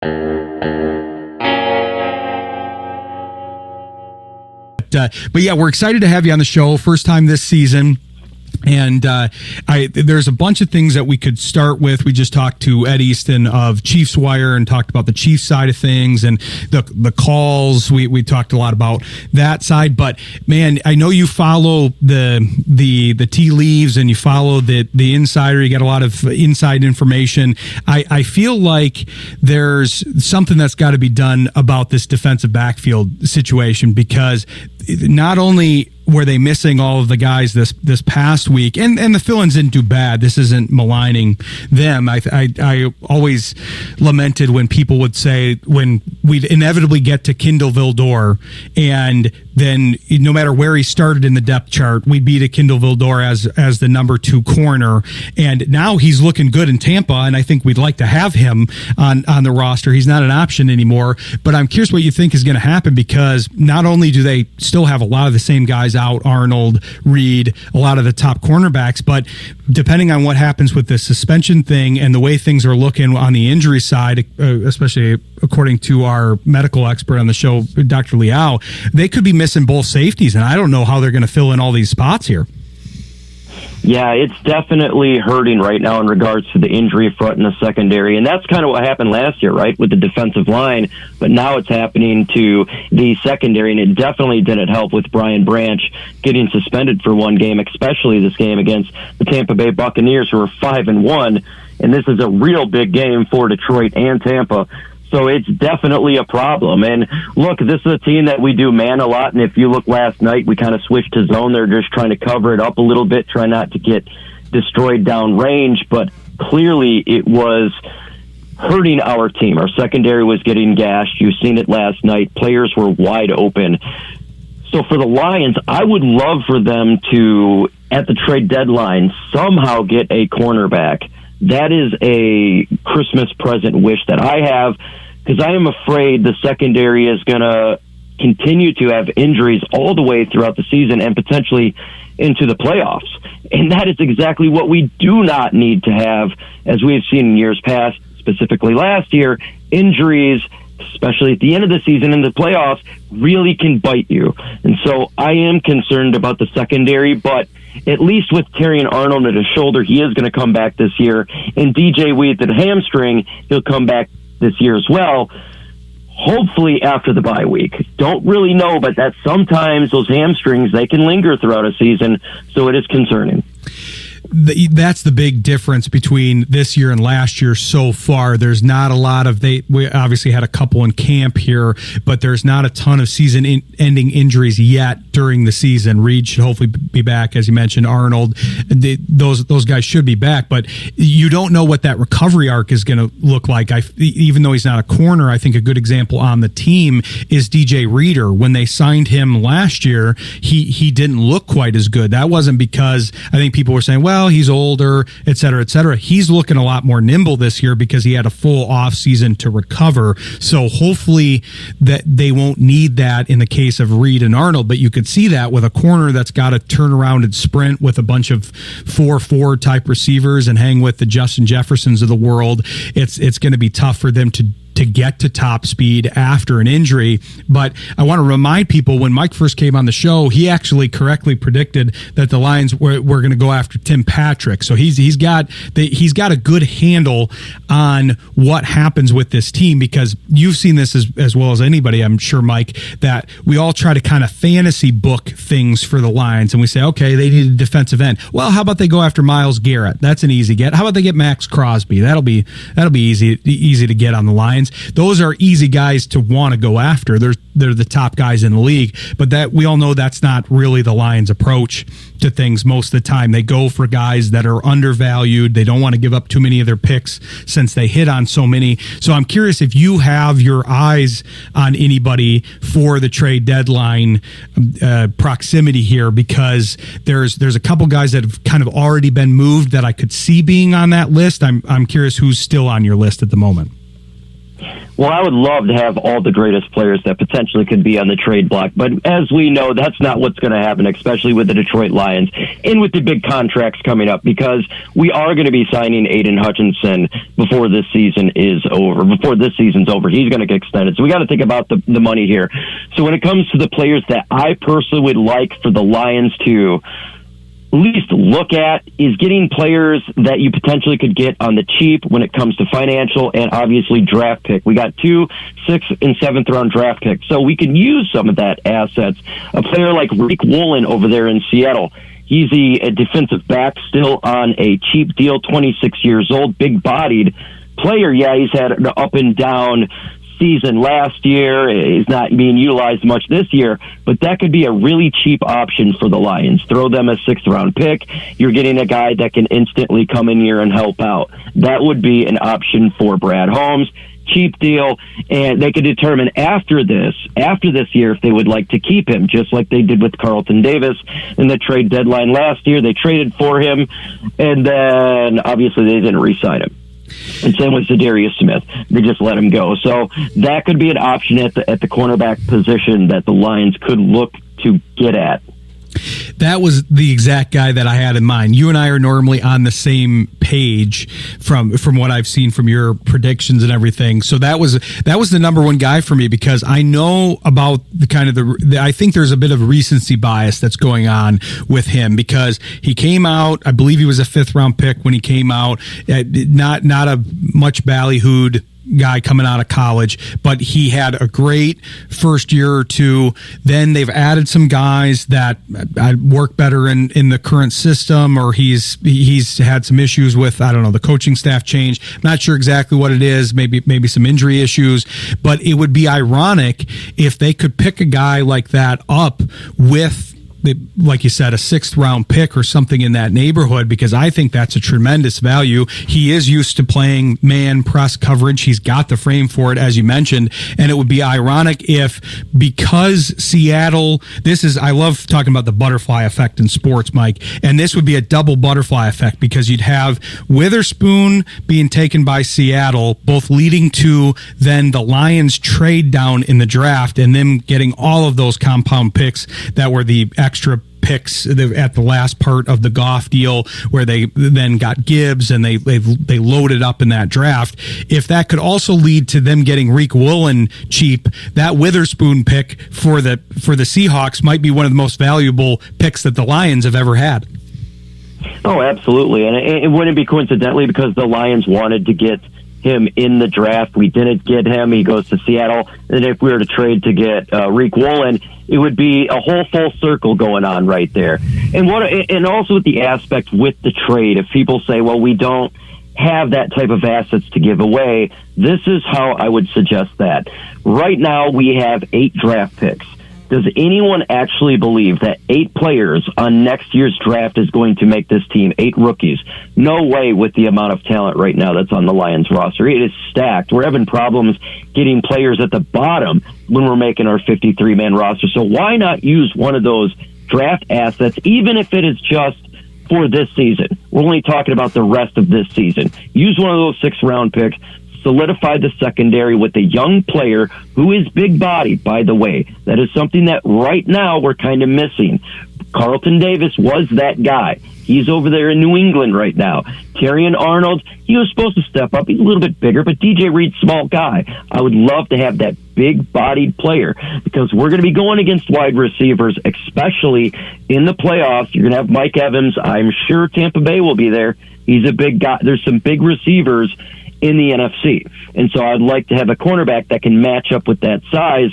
But yeah, we're excited to have you on the show. First time this season. And there's a bunch of things that we could start with. We just talked to Ed Easton of Chiefs Wire and talked about the Chiefs side of things and the calls. We talked a lot about that side. But man, I know you follow the tea leaves and you follow the insider. You got a lot of inside information. I feel like there's something that's got to be done about this defensive backfield situation, because not only were they missing all of the guys this past week, and the fill-ins didn't do bad. This isn't maligning them. I always lamented when people would say, when we'd inevitably get to Kindle Vildor, and then no matter where he started in the depth chart, we'd be to Kindle Vildor as the number 2 corner. And now he's looking good in Tampa, and I think we'd like to have him on the roster. He's not an option anymore. But I'm curious what you think is going to happen, because not only do they still have a lot of the same guys out, Arnold, Reed, a lot of the top cornerbacks, but depending on what happens with the suspension thing and the way things are looking on the injury side, especially according to our medical expert on the show, Dr. Liao, they could be missing both safeties, and I don't know how they're going to fill in all these spots here. Yeah, it's definitely hurting right now in regards to the injury front in the secondary. And that's kind of what happened last year, right, with the defensive line. But now it's happening to the secondary, and it definitely didn't help with Brian Branch getting suspended for one game, especially this game against the Tampa Bay Buccaneers, who are 5-1. And this is a real big game for Detroit and Tampa. So it's definitely a problem. And look, this is a team that we do man a lot. And if you look last night, we kind of switched to zone. They're just trying to cover it up a little bit, try not to get destroyed down range. But clearly it was hurting our team. Our secondary was getting gashed. You've seen it last night. Players were wide open. So for the Lions, I would love for them to, at the trade deadline, somehow get a cornerback. That is a Christmas present wish that I have, because I am afraid the secondary is going to continue to have injuries all the way throughout the season and potentially into the playoffs. And that is exactly what we do not need to have, as we've seen in years past, specifically last year. Injuries, especially at the end of the season in the playoffs, really can bite you. And so I am concerned about the secondary, but at least with Terrion Arnold at his shoulder, he is going to come back this year. And DJ Wheat at hamstring, he'll come back this year as well, hopefully after the bye week. Don't really know, but that sometimes those hamstrings, they can linger throughout a season, so it is concerning. That's the big difference between this year and last year so far. There's not a lot of, we obviously had a couple in camp here, but there's not a ton of season-ending injuries yet during the season. Reed should hopefully be back, as you mentioned. Arnold, those guys should be back, but you don't know what that recovery arc is going to look like. Even though he's not a corner, I think a good example on the team is DJ Reader. When they signed him last year, he didn't look quite as good. That wasn't because I think people were saying, well, he's older, et cetera, et cetera. He's looking a lot more nimble this year because he had a full off season to recover. So hopefully that they won't need that in the case of Reed and Arnold, but you could see that with a corner that's got to turn around and sprint with a bunch of 4-4 type receivers and hang with the Justin Jeffersons of the world. It's going to be tough for them to get to top speed after an injury. But I want to remind people, when Mike first came on the show, he actually correctly predicted that the Lions were going to go after Tim Patrick. So he's got a good handle on what happens with this team, because you've seen this as well as anybody, I'm sure, Mike, that we all try to kind of fantasy book things for the Lions, and we say, okay, they need a defensive end. Well, how about they go after Myles Garrett? That's an easy get. How about they get Max Crosby? That'll be easy to get on the Lions. Those are easy guys to want to go after. They're the top guys in the league, but that we all know that's not really the Lions' approach to things most of the time. They go for guys that are undervalued. They don't want to give up too many of their picks since they hit on so many. So I'm curious if you have your eyes on anybody for the trade deadline proximity here, because there's a couple guys that have kind of already been moved that I could see being on that list. I'm curious who's still on your list at the moment. Well, I would love to have all the greatest players that potentially could be on the trade block. But as we know, that's not what's going to happen, especially with the Detroit Lions and with the big contracts coming up, because we are going to be signing Aiden Hutchinson before this season is over. Before this season's over, he's going to get extended. So we got to think about the money here. So when it comes to the players that I personally would like for the Lions to at least look at, is getting players that you potentially could get on the cheap when it comes to financial and obviously draft pick. We got 2 6th and 7th round draft picks, so we can use some of that assets. A player like Rick Woolen over there in Seattle, he's a defensive back still on a cheap deal, 26 years old, big-bodied player. Yeah, he's had an up and down season last year. Is not being utilized much this year, but that could be a really cheap option for the Lions. Throw them a 6th round pick. You're getting a guy that can instantly come in here and help out. That would be an option for Brad Holmes. Cheap deal, and they could determine after this year if they would like to keep him, just like they did with Carlton Davis in the trade deadline last year. They traded for him, and then obviously they didn't re-sign him. And same with Zadarius Smith. They just let him go. So that could be an option at the cornerback position that the Lions could look to get at. That was the exact guy that I had in mind. You and I are normally on the same page from what I've seen from your predictions and everything. So that was the number one guy for me, because I know about the kind of I think there's a bit of recency bias that's going on with him, because he came out, I believe he was a 5th round pick when he came out, not a much ballyhooed guy coming out of college, but he had a great first year or two. Then they've added some guys that work better in the current system, or he's had some issues with, I don't know, the coaching staff change. I'm not sure exactly what it is, maybe some injury issues, but it would be ironic if they could pick a guy like that up with, like you said, a 6th round pick or something in that neighborhood, because I think that's a tremendous value. He is used to playing man press coverage. He's got the frame for it, as you mentioned, and it would be ironic if, because Seattle, I love talking about the butterfly effect in sports, Mike, and this would be a double butterfly effect, because you'd have Witherspoon being taken by Seattle, both leading to then the Lions trade down in the draft and them getting all of those compound picks that were the extra picks at the last part of the Goff deal, where they then got Gibbs and they loaded up in that draft. If that could also lead to them getting Rick Woolen cheap, that Witherspoon pick for the Seahawks might be one of the most valuable picks that the Lions have ever had. Oh, absolutely. And it wouldn't be coincidentally because the Lions wanted to get him in the draft. We didn't get him. He goes to Seattle. And if we were to trade to get Rick Woolen, it would be a whole full circle going on right there. And also with the aspect with the trade, if people say, well, we don't have that type of assets to give away, this is how I would suggest that. Right now, we have 8 draft picks. Does anyone actually believe that 8 players on next year's draft is going to make this team, 8 rookies? No way with the amount of talent right now that's on the Lions roster. It is stacked. We're having problems getting players at the bottom when we're making our 53-man roster. So why not use one of those draft assets, even if it is just for this season? We're only talking about the rest of this season. Use one of those 6th-round picks. Solidify the secondary with a young player who is big-bodied, by the way. That is something that right now we're kind of missing. Carlton Davis was that guy. He's over there in New England right now. Terrion Arnold, he was supposed to step up. He's a little bit bigger, but DJ Reed's small guy. I would love to have that big-bodied player, because we're going to be going against wide receivers, especially in the playoffs. You're going to have Mike Evans. I'm sure Tampa Bay will be there. He's a big guy. There's some big receivers in the NFC. And so I'd like to have a cornerback that can match up with that size.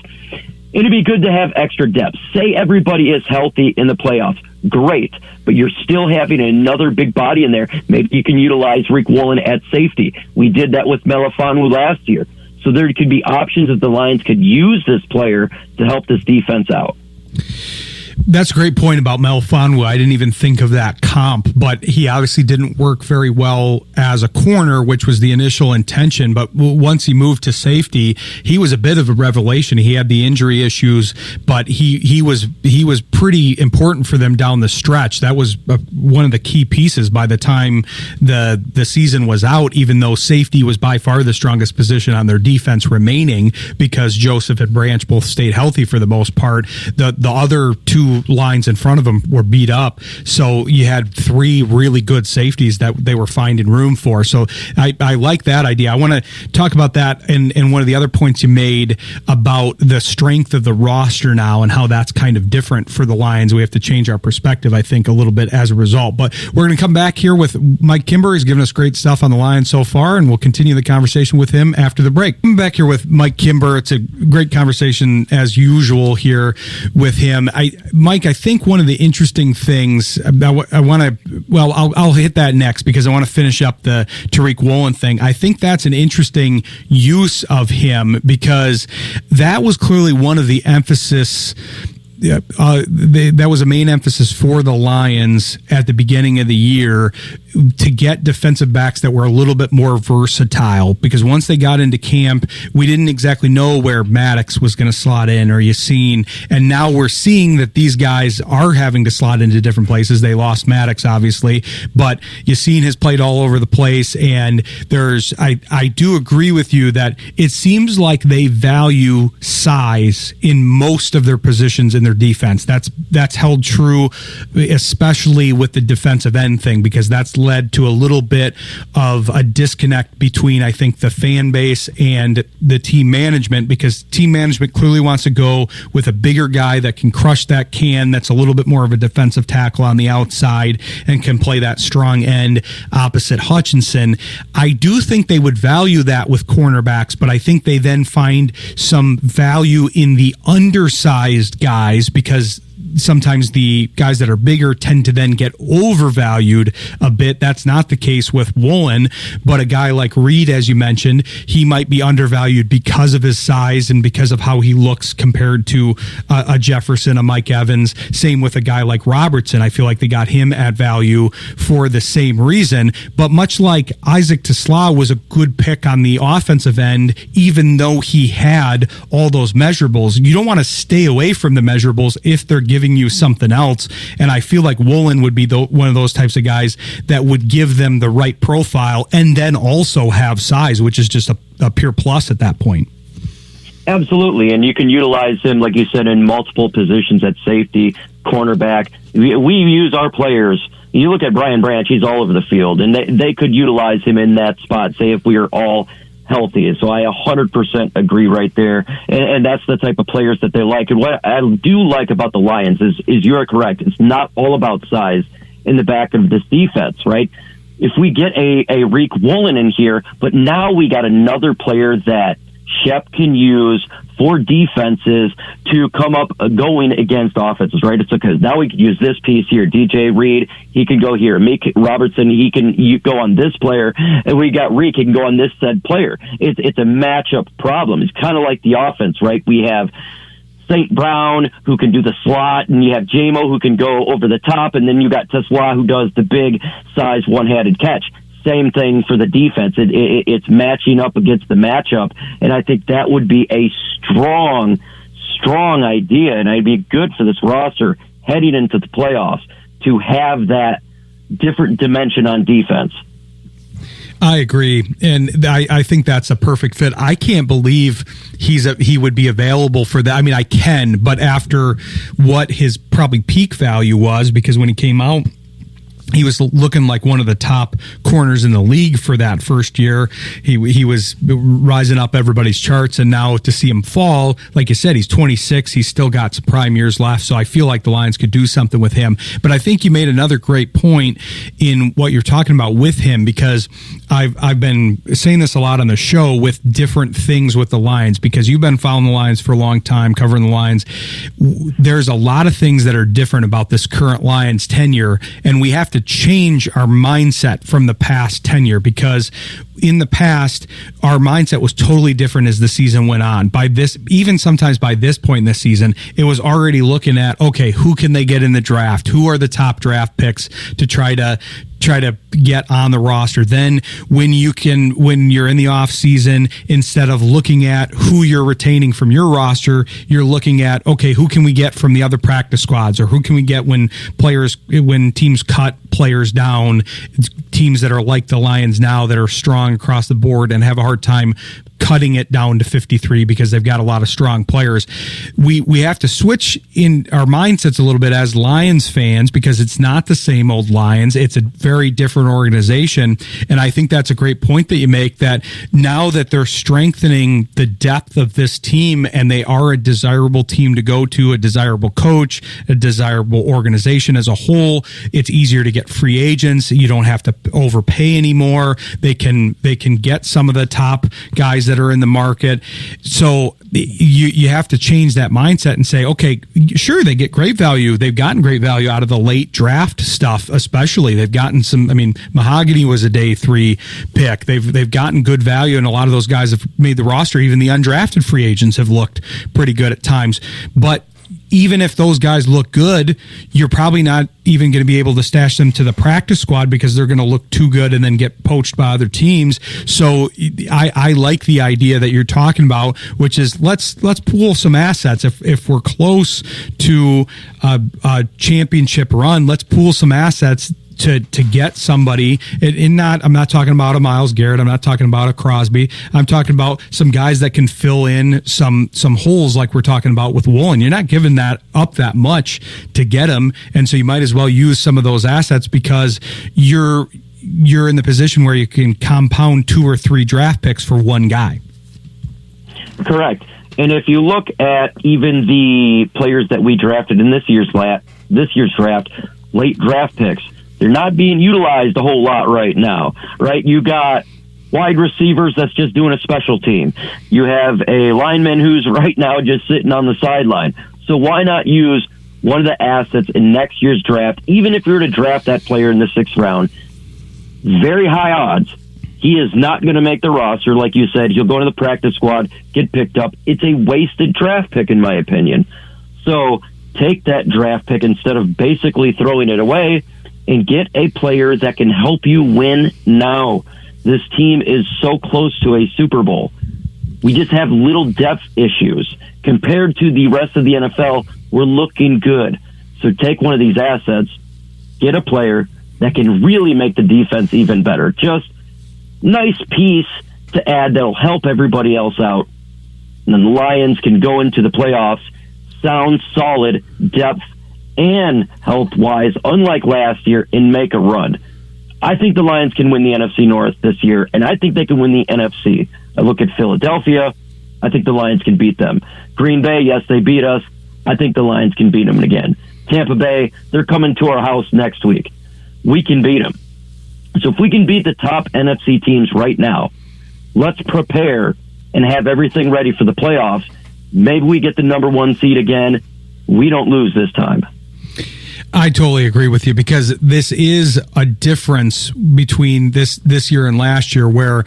It'd be good to have extra depth. Say everybody is healthy in the playoffs. Great. But you're still having another big body in there. Maybe you can utilize Rick Woolen at safety. We did that with Melifonwu last year. So there could be options that the Lions could use this player to help this defense out. That's a great point about Melifonwu. I didn't even think of that comp, but he obviously didn't work very well as a corner, which was the initial intention. But once he moved to safety, he was a bit of a revelation. He had the injury issues, but he was pretty important for them down the stretch. That was one of the key pieces by the time the season was out, even though safety was by far the strongest position on their defense remaining because Joseph and Branch both stayed healthy for the most part. The other two lines in front of them were beat up, so you had three really good safeties that they were finding room for. So I like that idea. I want to talk about that and one of the other points you made about the strength of the roster now and how that's kind of different for the Lions. We have to change our perspective, I think, a little bit as a result. But we're going to come back here with Mike Kimber. He's given us great stuff on the Lions so far, and we'll continue the conversation with him after the break. I'm back here with Mike Kimber. It's a great conversation as usual here with him. Mike, I think one of the interesting things I want to, well, I'll hit that next because I want to finish up the Tariq Woolen thing. I think that's an interesting use of him because that was clearly one of the emphasis. That was a main emphasis for the Lions at the beginning of the year to get defensive backs that were a little bit more versatile, because once they got into camp, we didn't exactly know where Maddox was going to slot in or Yassine, and now we're seeing that these guys are having to slot into different places. They lost Maddox, obviously, but Yassine has played all over the place, and I do agree with you that it seems like they value size in most of their positions in their defense. That's held true, especially with the defensive end thing, because that's led to a little bit of a disconnect between, I think, the fan base and the team management, because team management clearly wants to go with a bigger guy that can crush that can, that's a little bit more of a defensive tackle on the outside and can play that strong end opposite Hutchinson. I do think they would value that with cornerbacks, but I think they then find some value in the undersized guys, because sometimes the guys that are bigger tend to then get overvalued a bit. That's not the case with Woolen, but a guy like Reed, as you mentioned, he might be undervalued because of his size and because of how he looks compared to a Jefferson, a Mike Evans. Same with a guy like Robertson. I feel like they got him at value for the same reason. But much like Isaac Tesla was a good pick on the offensive end, even though he had all those measurables, you don't want to stay away from the measurables if they're giving you something else. And I feel like Woolen would be one of those types of guys that would give them the right profile and then also have size, which is just a pure plus at that point. Absolutely, and you can utilize him, like you said, in multiple positions at safety, cornerback. We use our players. You look at Brian Branch, he's all over the field, and they could utilize him in that spot, say if we are all healthy. So I 100% agree right there. And that's the type of players that they like. And what I do like about the Lions is you're correct. It's not all about size in the back of this defense, right? If we get a Reek Woolen in here, but now we got another player that Shep can use for defenses to come up going against offenses, right? It's because now we can use this piece here. DJ Reed, he can go here. Make Robertson, he can go on this player. And we got Reek, he can go on this said player. It's a matchup problem. It's kind of like the offense, right? We have St. Brown, who can do the slot, and you have JMO, who can go over the top, and then you got Tesla, who does the big size one-handed catch. Same thing for the defense. It's matching up against the matchup, and I think that would be a strong idea, and it'd be good for this roster heading into the playoffs to have that different dimension on defense. I agree, and I think that's a perfect fit. I can't believe he would be available for that. I mean, I can, but after what his probably peak value was, because when he came out, he was looking like one of the top corners in the league for that first year. He was rising up everybody's charts, and now to see him fall, like you said, he's 26. He's still got some prime years left, so I feel like the Lions could do something with him. But I think you made another great point in what you're talking about with him, because I've been saying this a lot on the show with different things with the Lions, because you've been following the Lions for a long time, covering the Lions. There's a lot of things that are different about this current Lions tenure, and we have to to change our mindset from the past tenure, because in the past, our mindset was totally different as the season went on. Even sometimes by this point in the season, it was already looking at, okay, who can they get in the draft? Who are the top draft picks to try to get on the roster? Then when you're in the off season, instead of looking at who you're retaining from your roster, you're looking at, okay, who can we get from the other practice squads, or who can we get when teams cut players down, teams that are like the Lions now that are strong across the board and have a hard time cutting it down to 53 because they've got a lot of strong players. We have to switch in our mindsets a little bit as Lions fans, because it's not the same old Lions. It's a very different organization. And I think that's a great point that you make, that now that they're strengthening the depth of this team and they are a desirable team to go to, a desirable coach, a desirable organization as a whole, it's easier to get free agents. You don't have to overpay anymore. They can get some of the top guys that are in the market. So you have to change that mindset and say, okay, sure, they get great value. They've gotten great value out of the late draft stuff, especially. They've gotten some, Mahogany was a day 3 pick. They've gotten good value, and a lot of those guys have made the roster. Even the undrafted free agents have looked pretty good at times. But even if those guys look good, you're probably not even going to be able to stash them to the practice squad because they're going to look too good and then get poached by other teams. So I like the idea that you're talking about, which is let's pool some assets. If we're close to a championship run, let's pool some assets to get somebody. I'm not talking about a Myles Garrett. I'm not talking about a Crosby. I'm talking about some guys that can fill in some holes like we're talking about with Woolen. You're not giving that up that much to get him, and so you might as well use some of those assets because you're in the position where you can compound 2 or 3 draft picks for one guy. Correct. And if you look at even the players that we drafted in this year's draft, late draft picks, they're not being utilized a whole lot right now, right? You got wide receivers that's just doing a special team. You have a lineman who's right now just sitting on the sideline. So why not use one of the assets in next year's draft, even if you were to draft that player in the 6th round? Very high odds. He is not going to make the roster. Like you said, he'll go to the practice squad, get picked up. It's a wasted draft pick, in my opinion. So take that draft pick instead of basically throwing it away, and get a player that can help you win now. This team is so close to a Super Bowl. We just have little depth issues. Compared to the rest of the NFL, we're looking good. So take one of these assets, get a player that can really make the defense even better. Just nice piece to add that'll help everybody else out. And then the Lions can go into the playoffs, sound solid, depth, and health-wise, unlike last year, and make a run. I think the Lions can win the NFC North this year, and I think they can win the NFC. I look at Philadelphia. I think the Lions can beat them. Green Bay, yes, they beat us. I think the Lions can beat them again. Tampa Bay, they're coming to our house next week. We can beat them. So if we can beat the top NFC teams right now, let's prepare and have everything ready for the playoffs. Maybe we get the number 1 seed again. We don't lose this time. I totally agree with you, because this is a difference between this year and last year, where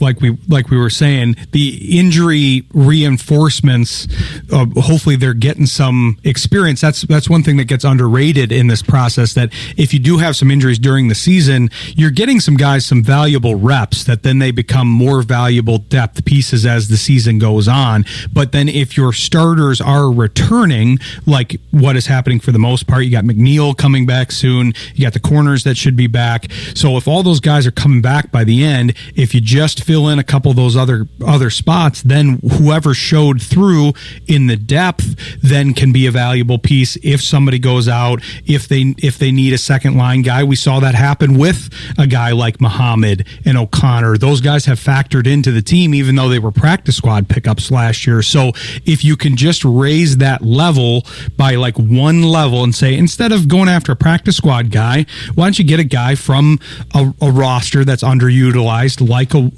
like we were saying, the injury reinforcements, hopefully they're getting some experience. That's one thing that gets underrated in this process, that if you do have some injuries during the season, you're getting some guys some valuable reps that then they become more valuable depth pieces as the season goes on. But then if your starters are returning, like what is happening for the most part, you got McNeil coming back soon. You got the corners that should be back. So if all those guys are coming back by the end, if you just fill in a couple of those other spots, then whoever showed through in the depth then can be a valuable piece if somebody goes out, if they need a second line guy. We saw that happen with a guy like Muhammad and O'Connor. Those guys have factored into the team, even though they were practice squad pickups last year. So if you can just raise that level by like one level and say, instead of going after a practice squad guy, why don't you get a guy from a roster that's underutilized,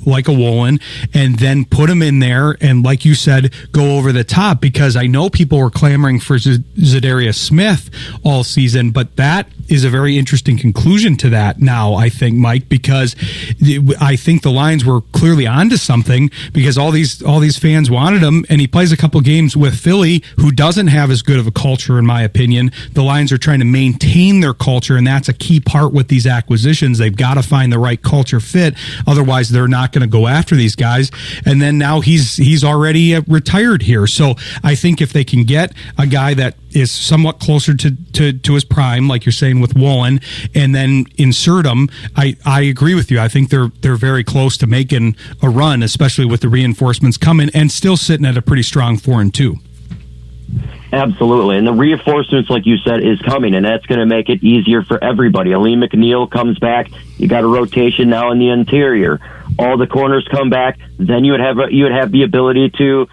like a Woolen, and then put him in there and, like you said, go over the top? Because I know people were clamoring for Zadarius Smith all season, but that is a very interesting conclusion to that now, I think, Mike, because I think the Lions were clearly onto something because all these fans wanted him, and he plays a couple games with Philly, who doesn't have as good of a culture, in my opinion. The Lions are trying to maintain their culture, and that's a key part with these acquisitions. They've got to find the right culture fit, otherwise they're not going to go after these guys. And then now he's already retired here, so I think if they can get a guy that is somewhat closer to his prime, like you're saying with Woolen, and then insert him, I agree with you. I think they're very close to making a run, especially with the reinforcements coming and still sitting at a pretty strong 4-2. Absolutely. And the reinforcements, like you said, is coming, and that's going to make it easier for everybody. Ali McNeil comes back. You got a rotation now in the interior. All the corners come back. Then you would have the ability to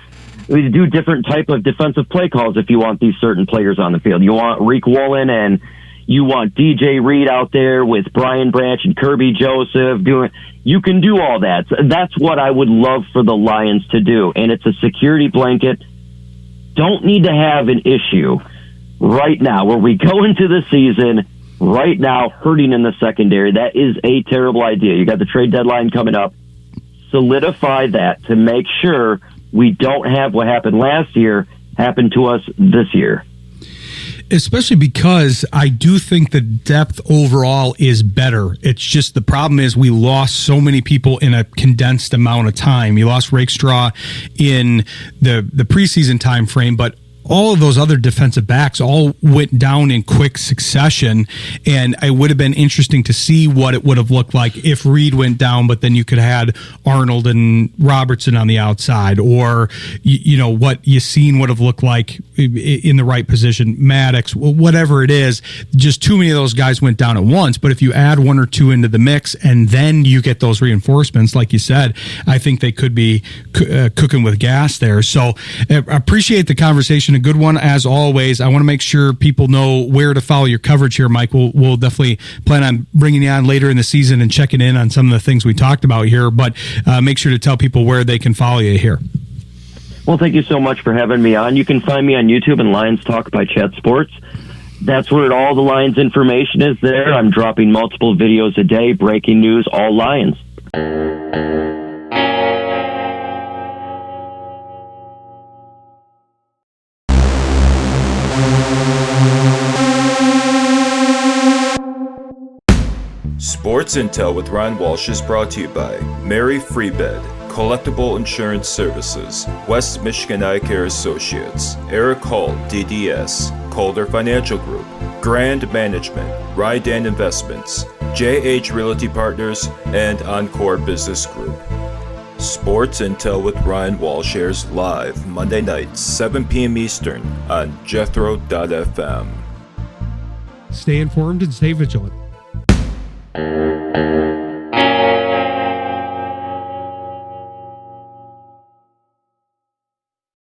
do different type of defensive play calls if you want these certain players on the field. You want Reek Woolen and you want DJ Reed out there with Brian Branch and Kirby Joseph doing. You can do all that. That's what I would love for the Lions to do, and it's a security blanket. Don't need to have an issue right now where we go into the season right now hurting in the secondary. That is a terrible idea. You got the trade deadline coming up. Solidify that to make sure we don't have what happened last year happen to us this year. Especially because I do think the depth overall is better. It's just the problem is we lost so many people in a condensed amount of time. You lost Rakestraw in the preseason time frame, but all of those other defensive backs all went down in quick succession, and it would have been interesting to see what it would have looked like if Reed went down, but then you could have had Arnold and Robertson on the outside, or what Yassine would have looked like in the right position, Maddox, whatever it is. Just too many of those guys went down at once, but if you add one or two into the mix and then you get those reinforcements, like you said, I think they could be cooking with gas there. So I appreciate the conversation. A good one as always. I want to make sure people know where to follow your coverage here, Mike. We'll definitely plan on bringing you on later in the season and checking in on some of the things we talked about here, but make sure to tell people where they can follow you here. Well, thank you so much for having me on. You can find me on YouTube and Lions Talk by Chat Sports. That's where all the Lions information is there. I'm dropping multiple videos a day, breaking news, all Lions. Sports Intel with Ryan Walsh is brought to you by Mary Freebed, Collectible Insurance Services, West Michigan Eye Care Associates, Eric Hall, DDS, Calder Financial Group, Grand Management, Rydan Investments, JH Realty Partners, and Encore Business Group. Sports Intel with Ryan Walsh airs live Monday nights, 7 p.m. Eastern on Jethro.fm. Stay informed and stay vigilant.